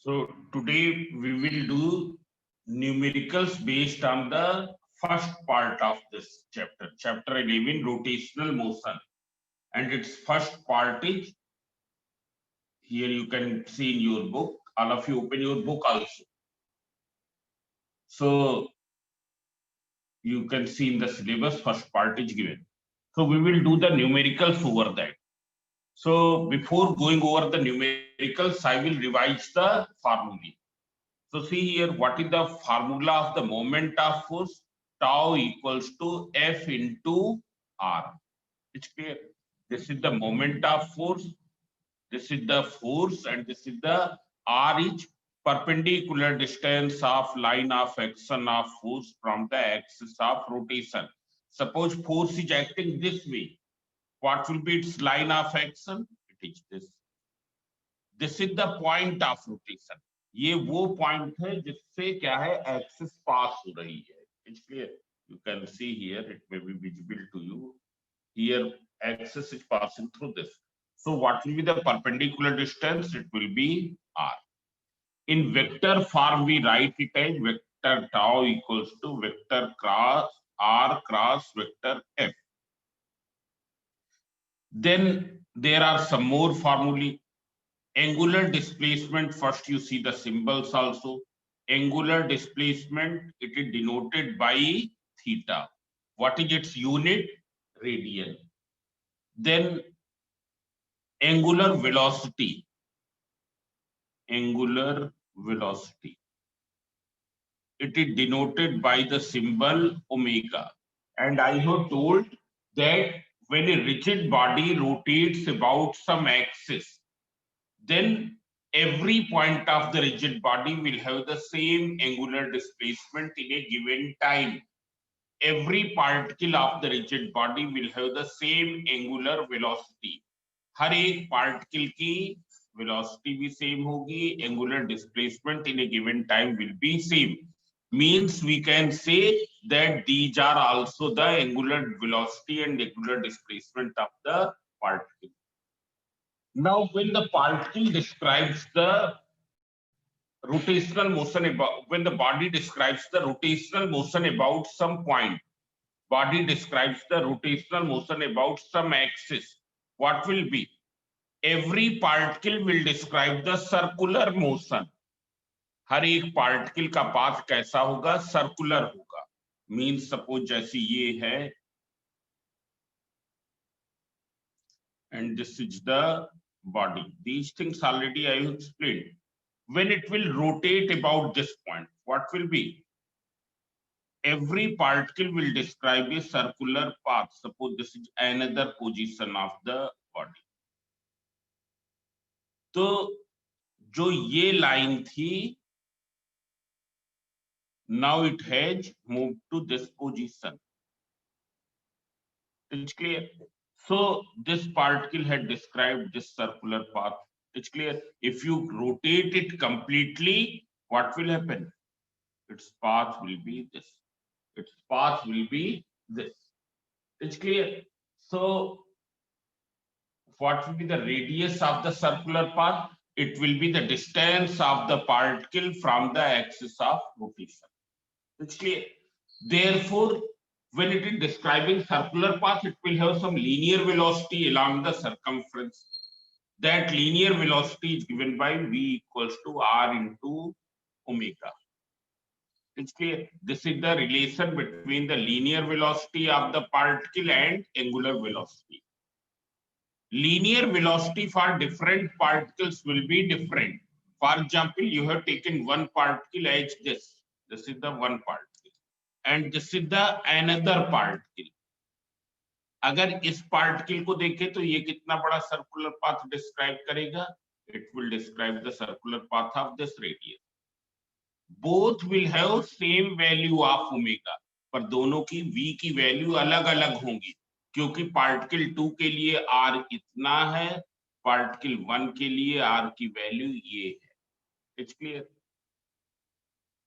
So today we will do numericals based on the first part of this chapter, chapter 11, rotational motion, and its first part is here. You can see in your book. All of you open your book also. So you can see in the syllabus first part is given. So we will do the numericals over that. So before going over the numericals, I will revise the formulae. So see here, what is the formula of the moment of force? Tau equals to F into R. It's clear. This is the moment of force. This is the force, and this is the R is perpendicular distance of line of action of force from the axis of rotation. Suppose force is acting this way. What will be its line of action? It is this. This is the point of rotation. ये वो point है जिससे क्या है axis pass हो रही है. It's clear. You can see here, it may be visible to you. Here axis is passing through this. So what will be the perpendicular distance? It will be r. In vector form we write it as vector tau equals to vector cross r cross vector f. Then there are some more formulae. Angular displacement, first you see the symbols also. Angular displacement, it is denoted by theta. What is its unit? Radian. Then angular velocity. Angular velocity. It is denoted by the symbol omega. And I have told that when a rigid body rotates about some axis, then every point of the rigid body will have the same angular displacement in a given time. Every particle of the rigid body will have the same angular velocity. हर एक particle की velocity भी same होगी, angular displacement in a given time will be same. Means we can say that these are also the angular velocity and angular displacement of the particle. Now, when the particle describes the rotational motion about, when the body describes the rotational motion about some point, body describes the rotational motion about some axis, what will be? Every particle will describe the circular motion. हर एक particle का path कैसा होगा? Circular होगा. Means suppose जैसे ये है, and this is the body. These things already I have explained. When it will rotate about this point, what will be? Every particle will describe a circular path. Suppose this is another position of the body. तो जो ये line थी, now it has moved to this position. It's clear. So this particle had described this circular path. It's clear. If you rotate it completely, what will happen? Its path will be this. Its path will be this. It's clear. So what will be the radius of the circular path? It will be the distance of the particle from the axis of rotation. It's clear. Therefore, when it is describing circular path, it will have some linear velocity along the circumference. That linear velocity is given by V equals to R into omega. It's clear. This is the relation between the linear velocity of the particle and angular velocity. Linear velocity for different particles will be different. For example, you have taken one particle as this. This is the one particle, and this is the another particle. अगर इस particle को देखें तो ये कितना बड़ा circular path describe करेगा? It will describe the circular path of this radius. Both will have same value of omega, पर दोनों की v की वैल्यू अलग अलग होंगी, क्योंकि पार्टिकल 2 के लिए r इतना है, पार्टिकल 1 के लिए r की वैल्यू ये है. It's clear.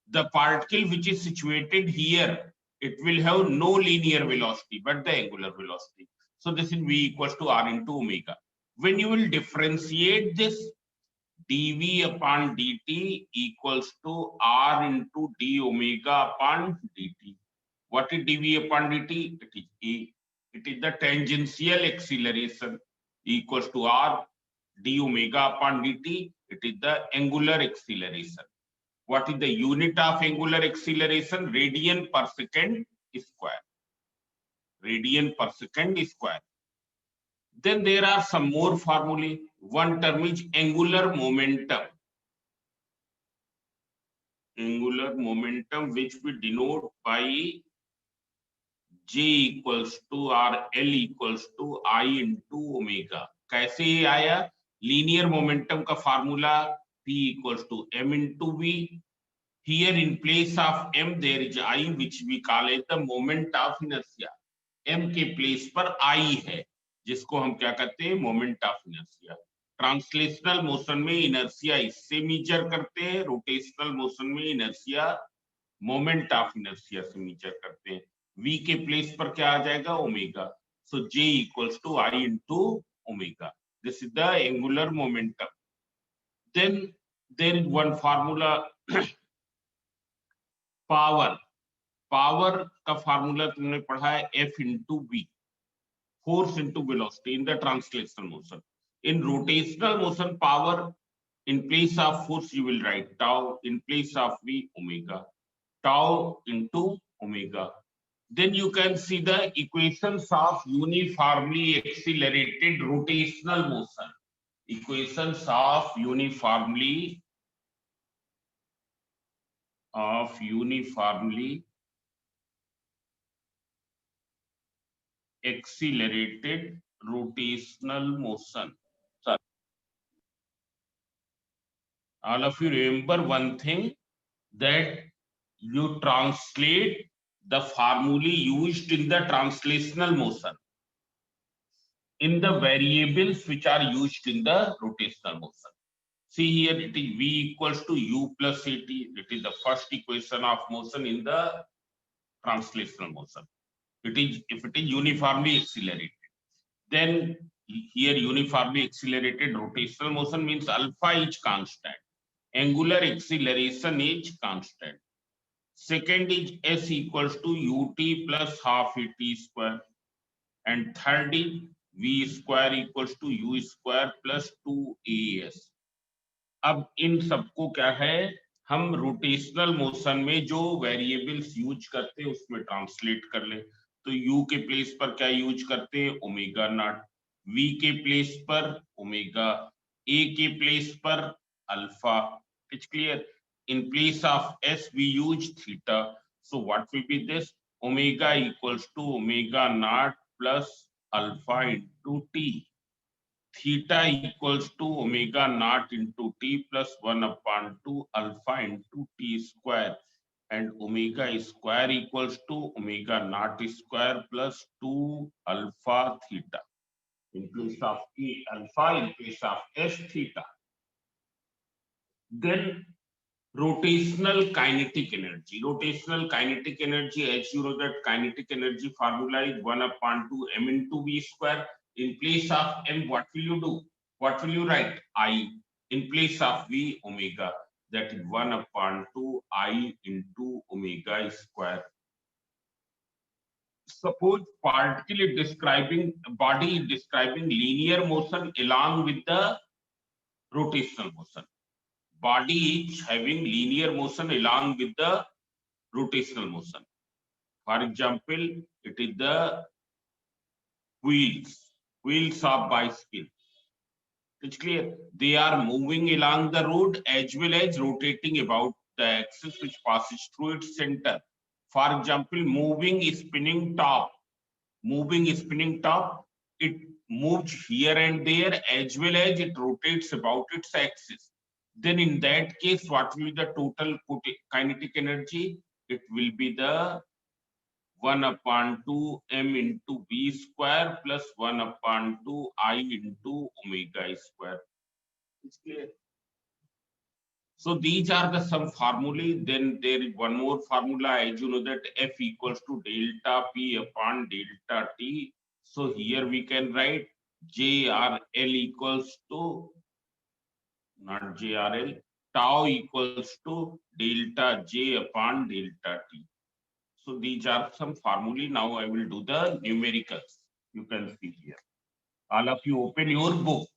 The particle which is situated here, it will have no linear velocity but the angular velocity. So this is v equals to r into omega. When you will differentiate this, dv upon dt equals to r into d omega upon dt. What is dv upon dt? It is a. It is the tangential acceleration equals to r d omega upon dt. It is the angular acceleration. What is the unit of angular acceleration? Radian per second square. Radian per second square. Then there are some more formulae. One term is angular momentum. Angular momentum, which we denote by J equals to or L equals to I into omega. कैसे ये आया? Linear momentum का formula P equals to M into V. Here in place of M there is I, which we call it the moment of inertia. M के place पर I है, जिसको हम क्या कहते हैं? Moment of inertia. Translational motion में inertia इससे मेजर करते हैं, रोटेशनल मोशन में इनर्शिया मोमेंट ऑफ इनर्शिया से मेजर करते हैं. V के प्लेस पर क्या आ जाएगा? Omega. So J equals to I into omega. This is the angular momentum. Then there is one formula. Power का फार्मूला तुमने पढ़ा है F into V. Force into velocity in the translational motion. In rotational motion, power in place of force you will write tau, in place of V omega. Tau into omega. Then you can see the equations of uniformly accelerated rotational motion. Equations of uniformly accelerated rotational motion. So, all of you remember one thing, that you translate the formulae used in the translational motion in the variables which are used in the rotational motion. See here, it is V equals to U plus At. It is the first equation of motion in the translational motion. It is, if it is uniformly accelerated, then here uniformly accelerated rotational motion means alpha is constant, angular acceleration is constant. Second is S equals to ut plus half at square, and third is V square equals to U square plus 2as. अब इन सबको क्या है, हम rotational motion में जो variables use करते हैं उसमें ट्रांसलेट कर ले. तो U के प्लेस पर क्या यूज करते हैं? Omega naught. V के प्लेस पर ओमेगा, A के प्लेस पर alpha. It's clear. In place of S we use theta. So what will be this? Omega equals to omega naught plus alpha into T. Theta equals to omega naught into T plus 1 upon 2 alpha into T square. And omega square equals to omega naught square plus 2 alpha theta. In place of E alpha, in place of S theta. Then rotational kinetic energy. Rotational kinetic energy, as you know that kinetic energy formula is 1 upon 2 m into V square. In place of m, what will you do? What will you write? I. In place of V, omega. That is 1 upon 2 I into omega square. Suppose particle is describing, body is describing linear motion along with the rotational motion. Body is having linear motion along with the rotational motion. For example, it is the wheels of bicycle. It's clear. They are moving along the road as well as rotating about the axis which passes through its center. For example, moving spinning top. It moves here and there as well as it rotates about its axis. Then in that case, what will be the total kinetic energy? It will be the 1 upon 2 m into V square plus 1 upon 2 I into omega square. It's clear. So these are the some formulae. Then there is one more formula, as you know that F equals to delta P upon delta T. So here we can write J or L equals to not JRL. Tau equals to delta J upon delta T. So these are some formulae. Now I will do the numericals. You can see here. All of you open your book.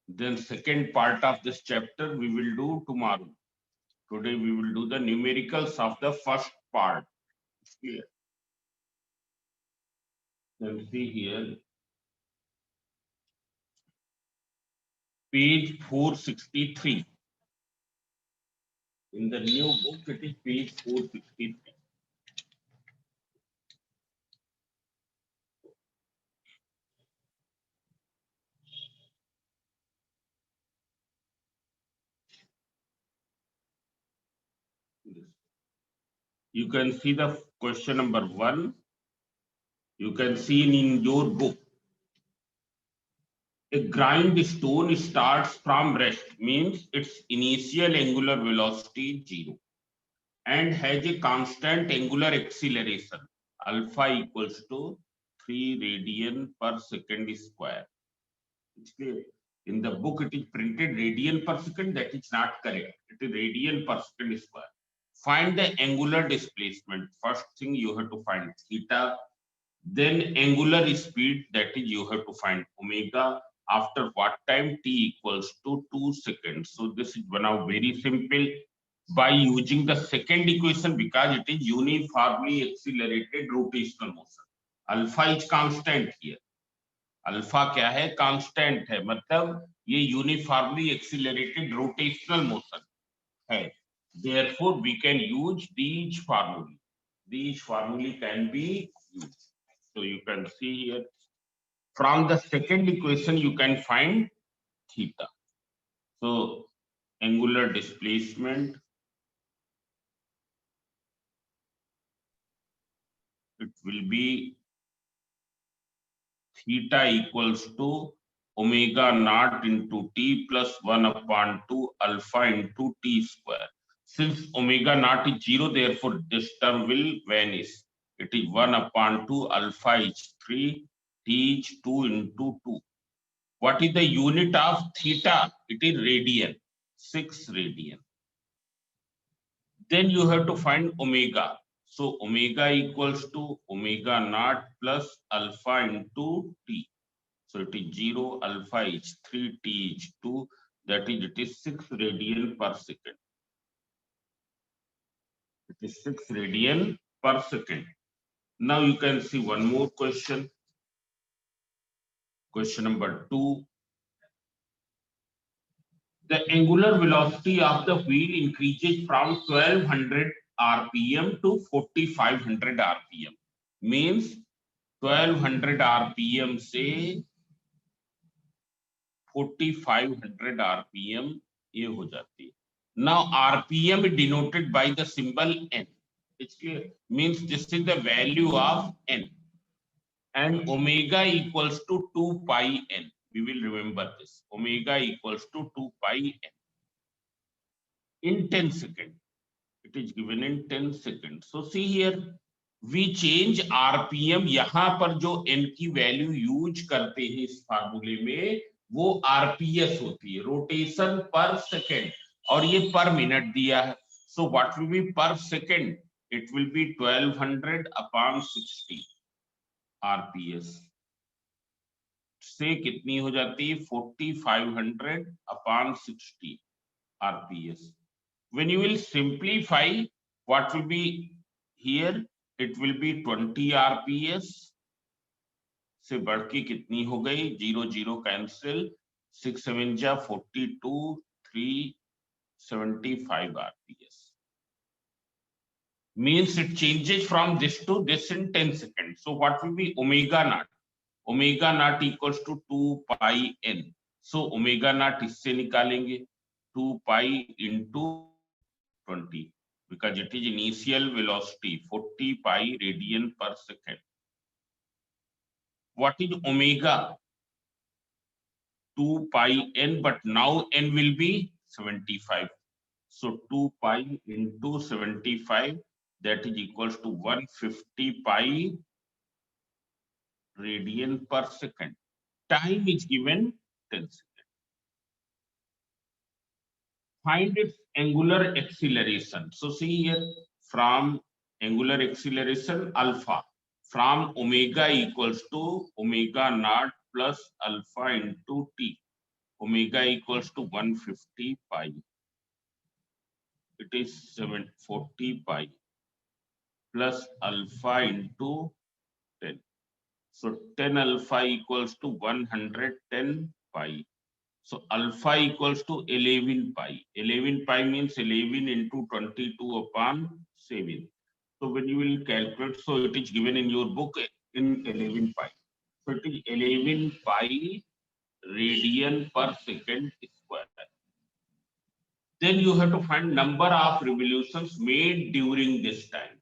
Then second part of this chapter we will do tomorrow. Today we will do the numericals of the first part. Clear? Then see here, page 463. In the new book, it is page 463. You can see the question number 1. You can see in your book. A grindstone starts from rest, means its initial angular velocity is 0 and has a constant angular acceleration alpha equals to 3 radian per second square. It's clear. In the book, it is printed radian per second. That is not correct. It is radian per second square. Find the angular displacement. First thing you have to find theta. Then angular speed. That is you have to find omega. After what time? T equals to 2 seconds. So this is now very simple. By using the second equation, because it is uniformly accelerated rotational motion. Alpha is constant here. Alpha क्या है? Constant है, मतलब ये uniformly accelerated rotational motion है. Therefore we can use these formulae. These formulae can be used. So you can see here from the second equation you can find theta. So angular displacement, it will be theta equals to omega naught into t plus 1 upon 2 alpha into t square. Since omega naught is 0, therefore this term will vanish. It is 1 upon 2 alpha is 3, t is 2 into 2. What is the unit of theta? It is radian, 6 radian. Then you have to find omega. So omega equals to omega naught plus alpha into t. So it is 0, alpha is 3, t is 2, that is it is 6 radian per second. It is 6 radian per second. Now you can see one more question. Question number 2. The angular velocity of the wheel increases from 1200 rpm to 4500 rpm. Means 1200 rpm से 4500 rpm ये हो जाती है. Now rpm is denoted by the symbol n. It's clear. Means this is the value of n, and omega equals to 2 pi n. We will remember this. Omega equals to 2 pi n in 10 seconds. It is given in 10 seconds. So see here, we change rpm. यहाँ पर जो n की value use करते हैं इस फार्मूले में, वो rps होती है, रोटेशन पर सेकेंड, और ये पर मिनट दिया है. सो व्हाट विल बी पर second? It will be 1200 upon 60 rps से कितनी हो जाती है? 4500 upon 60 rps. When you will simplify, what will be here? It will be 20 rps से बढ़ के कितनी हो गई? 0 0 कैंसिल, 6 7 जा 42, 375 rps. Means it changes from this to this in 10 seconds. So what will be omega naught? Omega naught equals to 2 pi n. So omega naught इससे निकालेंगे 2 pi into 20, because it is initial velocity 40 pi radian per second. What is omega? 2 pi n, but now n will be 75. So 2 pi into 75, that is equals to 150 pi radian per second. Time is given 10 seconds. Find its angular acceleration. So see here, from angular acceleration alpha, from omega equals to omega naught plus alpha into t. Omega equals to 150 pi. It is 740 pi plus alpha into 10. So 10 alpha equals to 110 pi. So alpha equals to 11 pi. 11 pi means 11 into 22 upon 7. So when you will calculate, so it is given in your book in 11 pi. So it is 11 pi radian per second square. Then you have to find number of revolutions made during this time.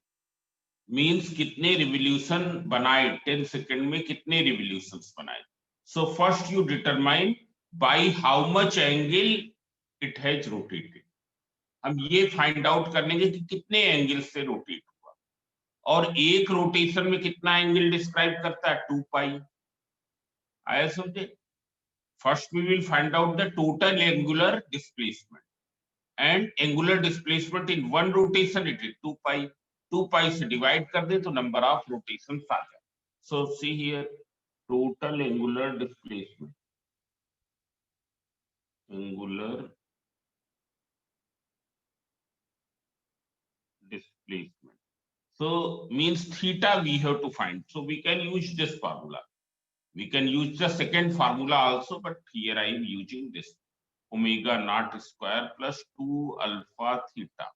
Means कितने revolution बनाए 10 second में कितने revolutions बनाए. So first you determine by how much angle it has rotated. हम ये find out करेंगे कि कितने एंगल से रोटेट हुआ और एक रोटेशन में कितना एंगल डिस्क्राइब करता है 2 पाई. आया समझे. First we will find out the total angular displacement and angular displacement in one rotation it is 2 pi. 2 pi से divide कर दे तो number of rotations आ जाए. So see here total angular displacement. Angular displacement. So means theta we have to find. So we can use this formula. We can use the second formula also, but here I am using this omega naught square plus 2 alpha theta.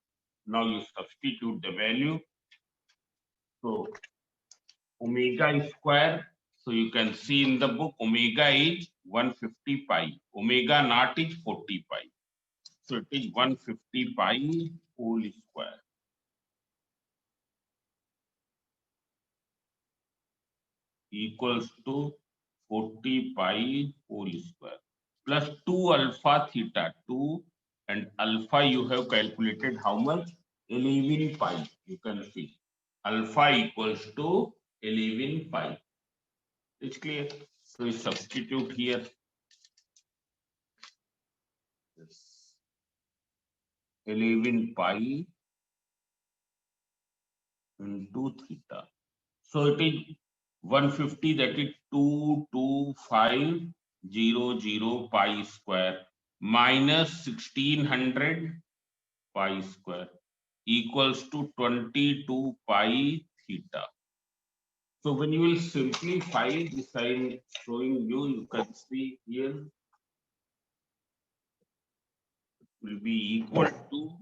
Now you substitute the value. So omega square. So you can see in the book omega is 150 pi. Omega naught is 40 pi. So it is 150 pi whole square. Equals to 40 pi whole square plus 2 alpha theta 2 and alpha you have calculated how much 11 pi. You can see alpha equals to 11 pi. It's clear. So we substitute here. Yes. 11 pi into theta. So it is 150, that is 22500 pi square minus 1600 pi square equals to 22 pi theta. So when you will simplify this, I am showing you, you can see here will be equal to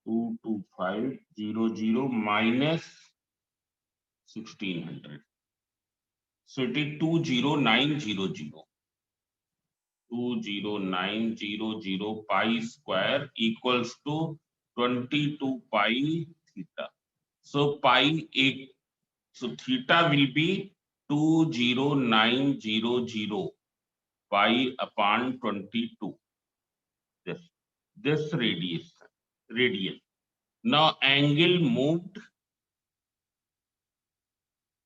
22500 minus 1600. So it is 20900. 20900 pi square equals to 22 pi theta. So pi 8. So theta will be 20900 pi upon 22. This radian. Now angle moved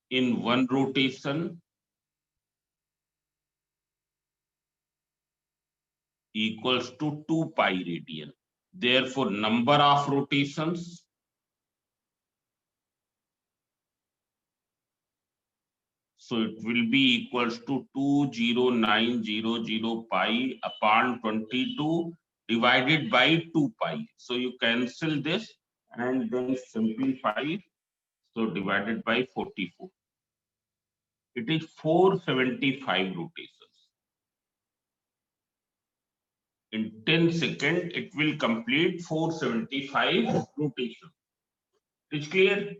in one rotation equals to 2 pi radian. Therefore, number of rotations so it will be equals to 20900 pi upon 22 divided by 2 pi. So you cancel this and then simplify it. So divided by 44. It is 475 rotations. In 10 seconds, it will complete 475 rotations. It's clear?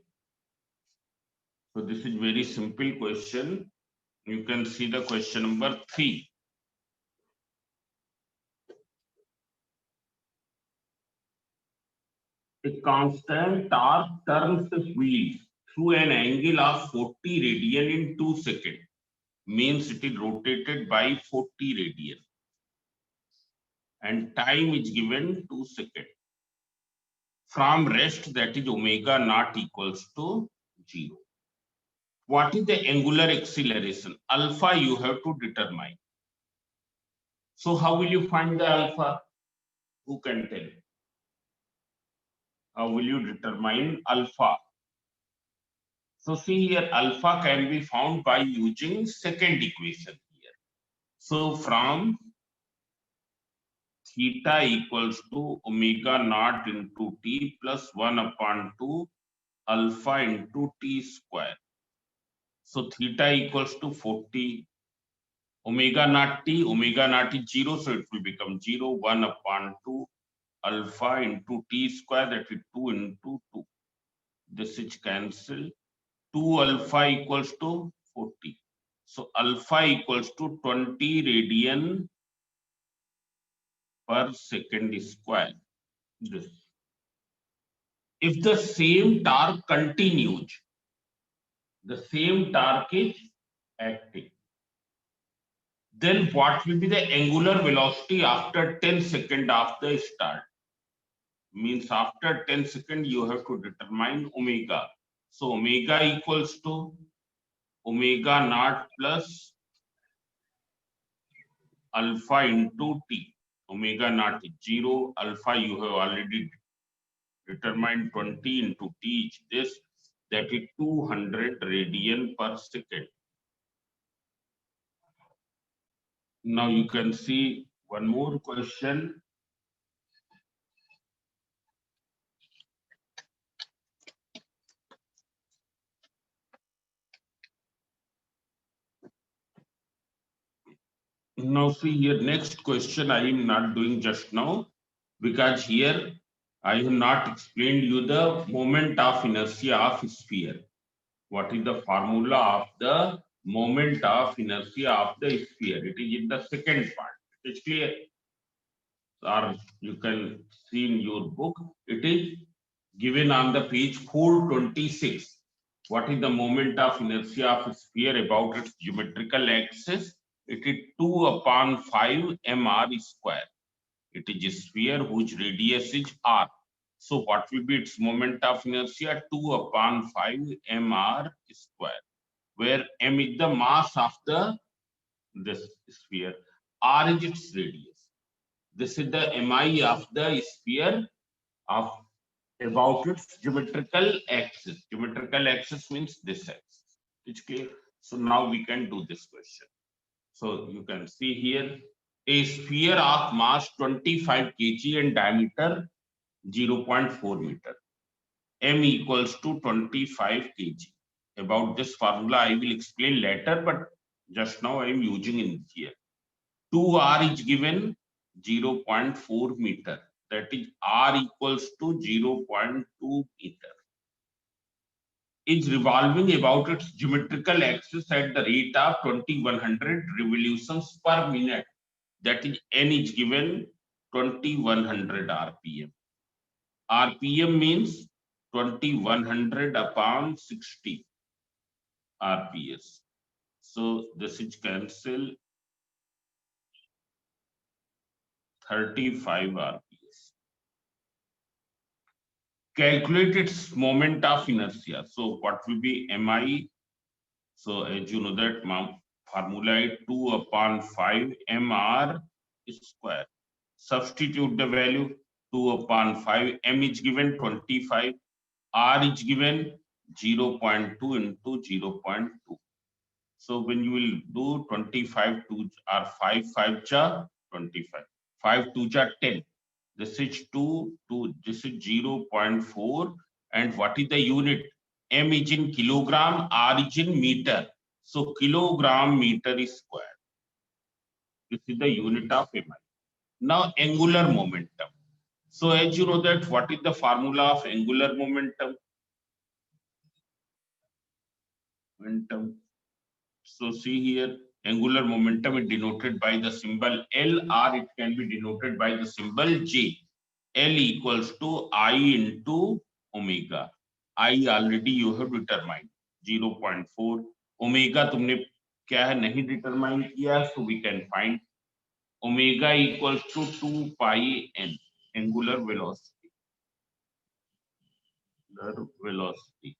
So this is very simple question. You can see the question number 3. A constant torque turns the wheel through an angle of 40 radian in 2 seconds. Means it is rotated by 40 radian. And time is given 2 seconds. From rest, that is omega naught equals to 0. What is the angular acceleration? Alpha you have to determine. So how will you find the alpha? Who can tell? How will you determine alpha? So see here, alpha can be found by using second equation here. So from theta equals to omega naught into t plus 1 upon 2 alpha into t square. So theta equals to 40. Omega naught is 0, so it will become 0, 1 upon 2 alpha into t square, that is 2 into 2. This is cancelled. 2 alpha equals to 40. So alpha equals to 20 radian per second square. This. If the same torque continues, the same torque is acting, then what will be the angular velocity after 10 seconds after start? Means after 10 seconds you have to determine omega. So omega equals to omega naught plus alpha into t. Omega naught is 0, alpha you have already determined 20 into t is this, that is 200 radian per second. Now you can see one more question. Now see here, next question I am not doing just now, because here I have not explained you the moment of inertia of sphere. What is the formula of the moment of inertia of the sphere? It is in the second part. It is clear? Or you can see in your book. It is given on the page 426. What is the moment of inertia of sphere about its geometrical axis? It is 2 upon 5 mr square. It is a sphere whose radius is r. So what will be its moment of inertia? 2 upon 5 mr square, where m is the mass of this sphere, r is its radius. This is the mi of the sphere of about its geometrical axis. Geometrical axis means this axis. It's clear. So now we can do this question. So you can see here a sphere of mass 25 kg and diameter 0.4 meter. M equals to 25 kg. About this formula I will explain later, but just now I am using in here. 2r is given 0.4 meter. That is r equals to 0.2 meter. Is revolving about its geometrical axis at the rate of 2100 revolutions per minute. That is n is given 2100 rpm. rpm means 2100 upon 60 rps. So this is cancel 35 rps. Calculate its moment of inertia. So what will be mi? So as you know that formula is 2 upon 5 mr square. Substitute the value 2 upon 5. M is given 25. R is given 0.2 into 0.2. So when you will do 25 to or 5 5 cha 25. 5 2 cha 10. This is 2 2. This is 0.4. And what is the unit? M is in kilogram, R is in meter. So kilogram meter is square. This is the unit of MI. Now angular momentum. So as you know that what is the formula of angular momentum? So see here, angular momentum is denoted by the symbol L, or it can be denoted by the symbol J. L equals to I into omega. I already you have determined 0.4. Omega तुमने क्या है नहीं determine किया, so we can find omega equals to 2 pi n, angular velocity. Velocity.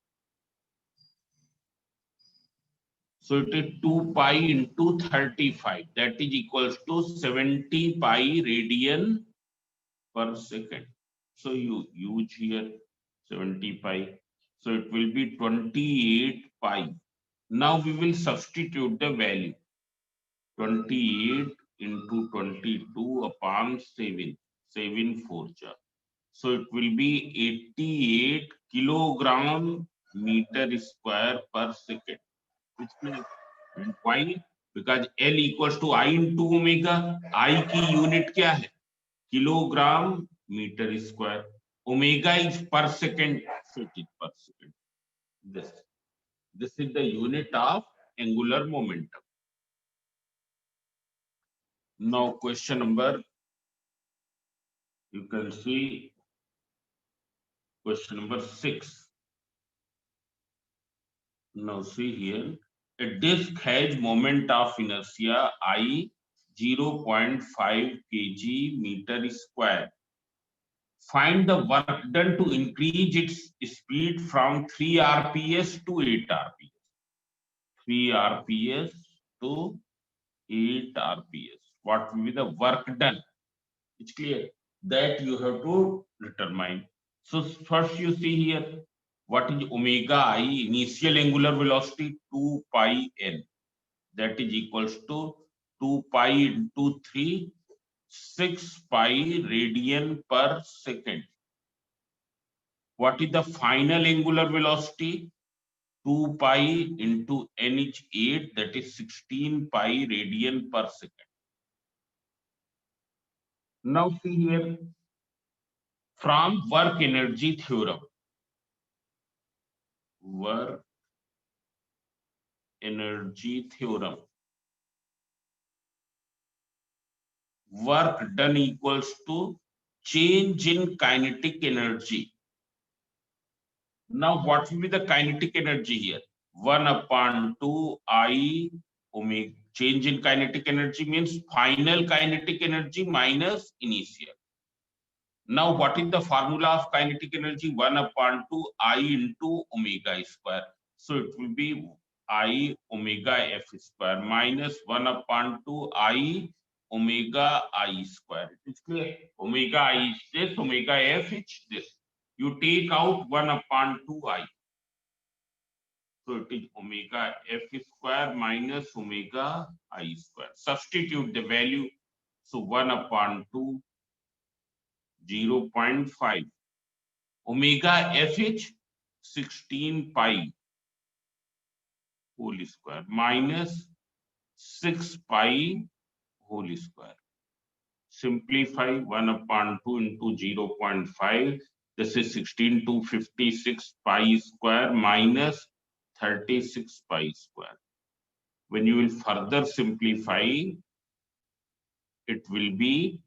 So it is 2 pi into 35, that is equals to 70 pi radian per second. So you use here 70 pi. So it will be 28 pi. Now we will substitute the value. 28 into 22 upon 7. 7 4 ja. So it will be 88 kilogram meter square per second. Which means, and why? Because L equals to I into omega. I की unit क्या है? Kilogram meter square. Omega is per second. So it is per second. This is the unit of angular momentum. Now question number, you can see question number 6. Now see here, a disk has moment of inertia I 0.5 kg meter square. Find the work done to increase its speed from 3 rps to 8 rps. 3 rps to 8 rps. What will be the work done? It's clear that you have to determine. So first you see here, what is omega I? Initial angular velocity 2 pi n. That is equals to 2 pi into 3, 6 pi radian per second. What is the final angular velocity? 2 pi into n is 8, that is 16 pi radian per second. Now see here, from work energy theorem. Work energy theorem. Work done equals to change in kinetic energy. Now what will be the kinetic energy here? 1 upon 2 I omega. Change in kinetic energy means final kinetic energy minus initial. Now what is the formula of kinetic energy? 1 upon 2 I into omega square. So it will be I omega f square minus 1 upon 2 I omega I square. It's clear. Omega I is this, omega f is this. You take out 1 upon 2 I. So it is omega f square minus omega I square. Substitute the value. So 1 upon 2, 0.5. Omega f is 16 pi whole square minus 6 pi whole square. Simplify 1 upon 2 into 0.5. This is 16 to 56 pi square minus 36 pi square. When you will further simplify, it will be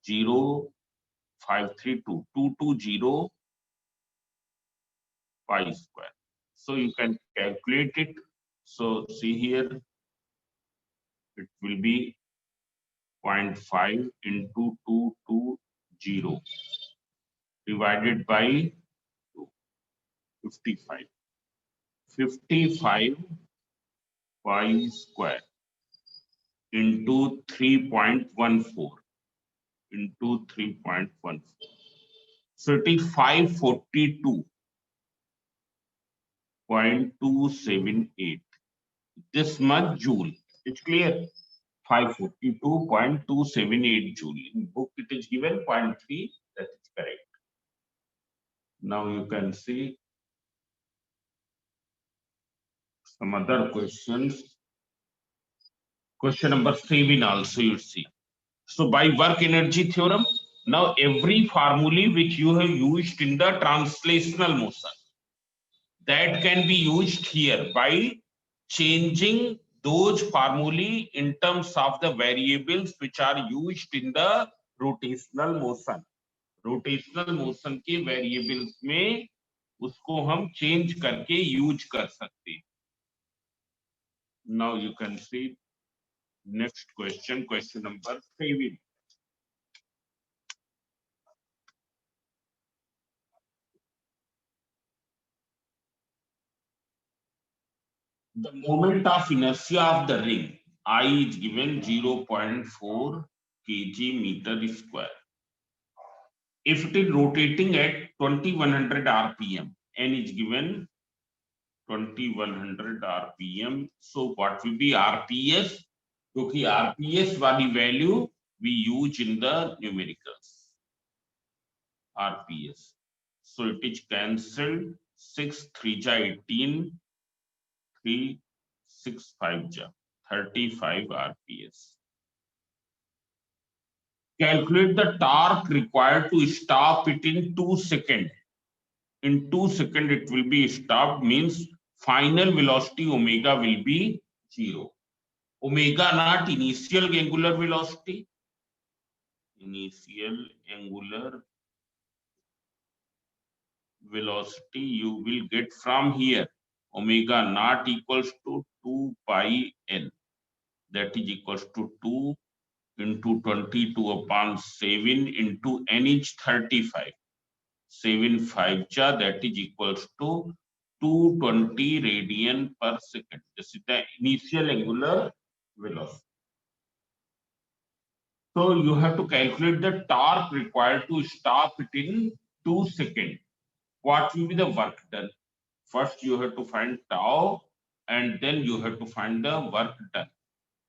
0.532, 220 pi square. So you can calculate it. So see here, it will be 0.5 into 220 divided by 55. 55 pi square into 3.14 into 3.14. So it is 542.278. This much joule. It's clear. 542.278 joule. In book it is given 0.3. That is correct. Now you can see some other questions. Question number 7 also you see. So by work energy theorem, now every formulae which you have used in the translational motion, that can be used here by changing those formulae in terms of the variables which are used in the rotational motion. Rotational motion के variables में उसको हम change करके use कर सकते हैं. Now you can see next question, question number 7. The moment of inertia of the ring I is given 0.4 kg meter square. If it is rotating at 2100 rpm, n is given 2100 rpm. So what will be rps? क्योंकि rps वाली value we use in the numericals. rps. So it is cancelled. 6 3 ja 18, 3 6 5 ja 35 rps. Calculate the torque required to stop it in 2 seconds. In 2 seconds it will be stopped, means final velocity omega will be 0. Omega not initial angular velocity. Initial angular velocity you will get from here. Omega naught equals to 2 pi n. That is equals to 2 into 22 upon 7 into n is 35. 7 5 ja, that is equals to 220 radian per second. This is the initial angular velocity. So you have to calculate the torque required to stop it in 2 seconds. What will be the work done? First you have to find tau and then you have to find the work done.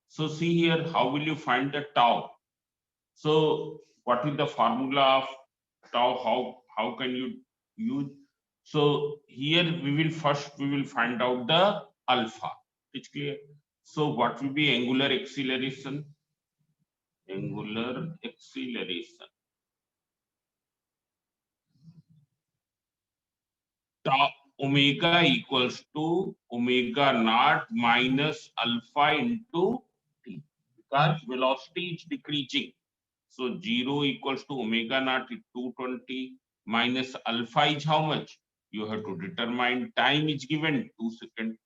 So see here, how will you find the tau? So what is the formula of tau? How can you use? So here we will find out the alpha. It's clear. So what will be angular acceleration? Angular acceleration. Tau omega equals to omega naught minus alpha into t, because velocity is decreasing. So 0 equals to omega naught is 220 minus alpha is how much? You have to determine. Time is given 2 seconds.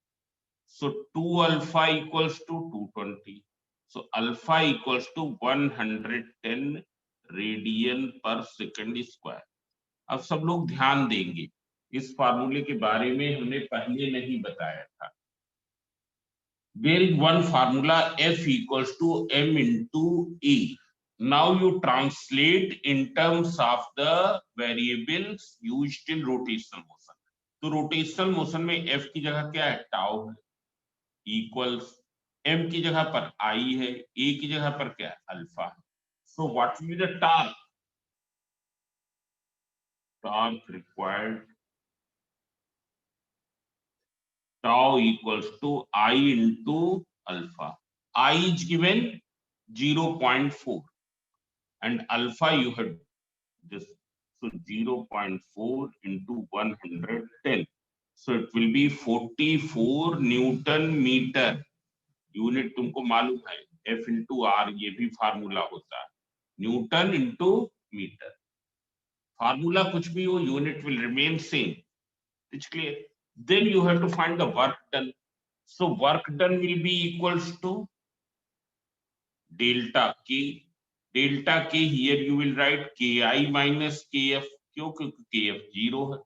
So 2 alpha equals to 220. So alpha equals to 110 radian per second square. अब सब लोग ध्यान देंगे, इस फार्मूले के बारे में हमने पहले नहीं बताया था. There is one formula F equals to m into E. Now you translate in terms of the variables used in rotational motion. तो rotational motion में F की जगह क्या है? Tau है. Equals m की जगह पर I है, A की जगह पर क्या है? Alpha है. So what will be the torque? Torque required, tau equals to I into alpha. I is given 0.4 and alpha you had this. So 0.4 into 110. So it will be 44 Newton meter. Unit तुमको मालूम है, F into R ये भी formula होता है. Newton into meter. Formula कुछ भी हो, unit will remain same. It's clear. Then you have to find the work done. So work done will be equals to delta K. Delta K here you will write Ki minus Kf. क्यों? क्योंकि Kf 0 है.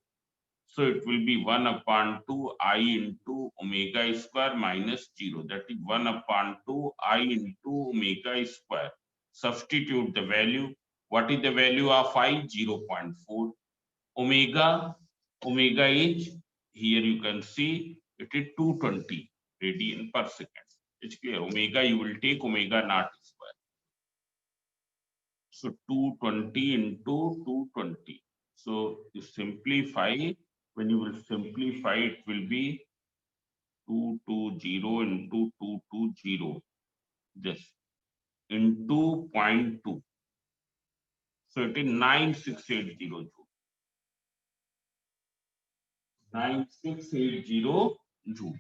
So it will be 1 upon 2 I into omega square minus 0. That is 1 upon 2 I into omega square. Substitute the value. What is the value of I? 0.4. Omega is, here you can see, it is 220 radian per second. It's clear. Omega you will take omega naught square. So 220 into 220. So you simplify. When you will simplify, it will be 220 into 220. This into 0.2. So it is 9680 joule. 9680 joule.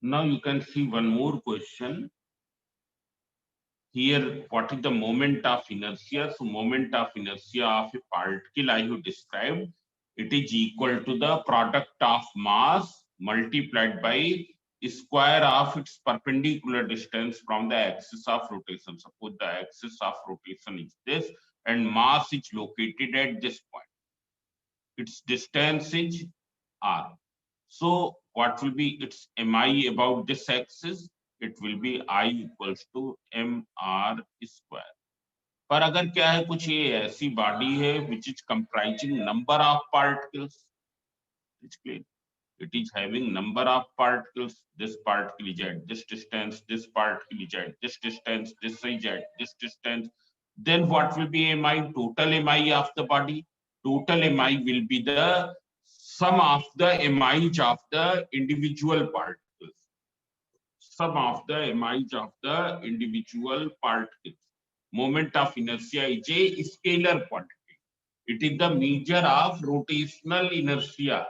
Now you can see one more question. Here, what is the moment of inertia? So moment of inertia of a particle I have described. It is equal to the product of mass multiplied by square of its perpendicular distance from the axis of rotation. Suppose the axis of rotation is this and mass is located at this point. Its distance is r. So what will be its mi about this axis? It will be I equals to mr square. पर अगर क्या है, कुछ ये ऐसी body है which is comprising number of particles, it's clear. It is having number of particles. This particle is at this distance, this particle is at this distance, this is at this distance. Then what will be mi? Total mi of the body. Total mi will be the sum of the mi's of the individual particles. Sum of the mi's of the individual particles. Moment of inertia is a scalar quantity. It is the measure of rotational inertia.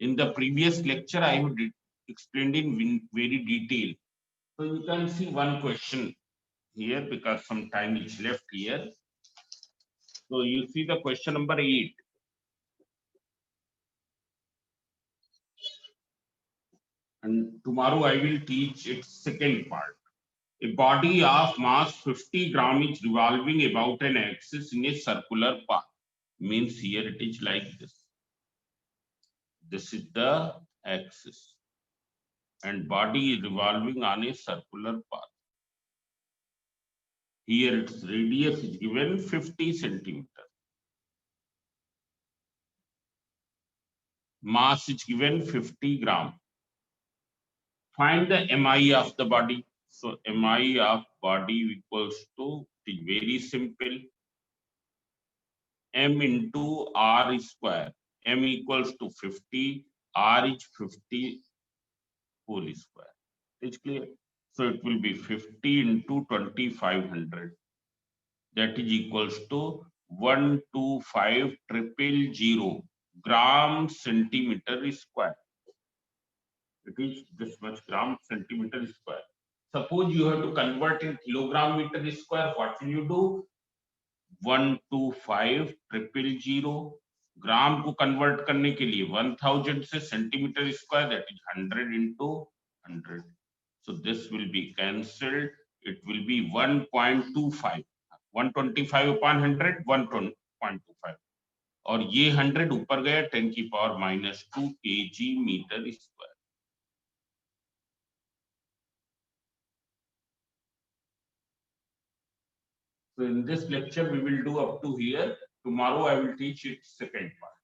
In the previous lecture, I have explained in very detail. So you can see one question here because some time is left here. So you see the question number 8. And tomorrow I will teach its second part. A body of mass 50 gram is revolving about an axis in a circular path. Means here it is like this. This is the axis. And body is revolving on a circular path. Here its radius is given 50 centimeter. Mass is given 50 gram. Find the mi of the body. So mi of body equals to, it is very simple, m into r square. M equals to 50, r is 50 whole square. It's clear. So it will be 50 into 2500. That is equals to 125,000 gram centimeter square. It is this much gram centimeter square. Suppose you have to convert in kilogram meter square. What will you do? 125,000 ग्राम को convert करने के लिए 1000 से centimetre square, that is 100 into 100. So this will be cancelled. It will be 1.25. 125 upon 100, 1.25. और ये 100 ऊपर गया 10 की power -2 kg metre square. So in this lecture we will do up to here. Tomorrow I will teach it second part.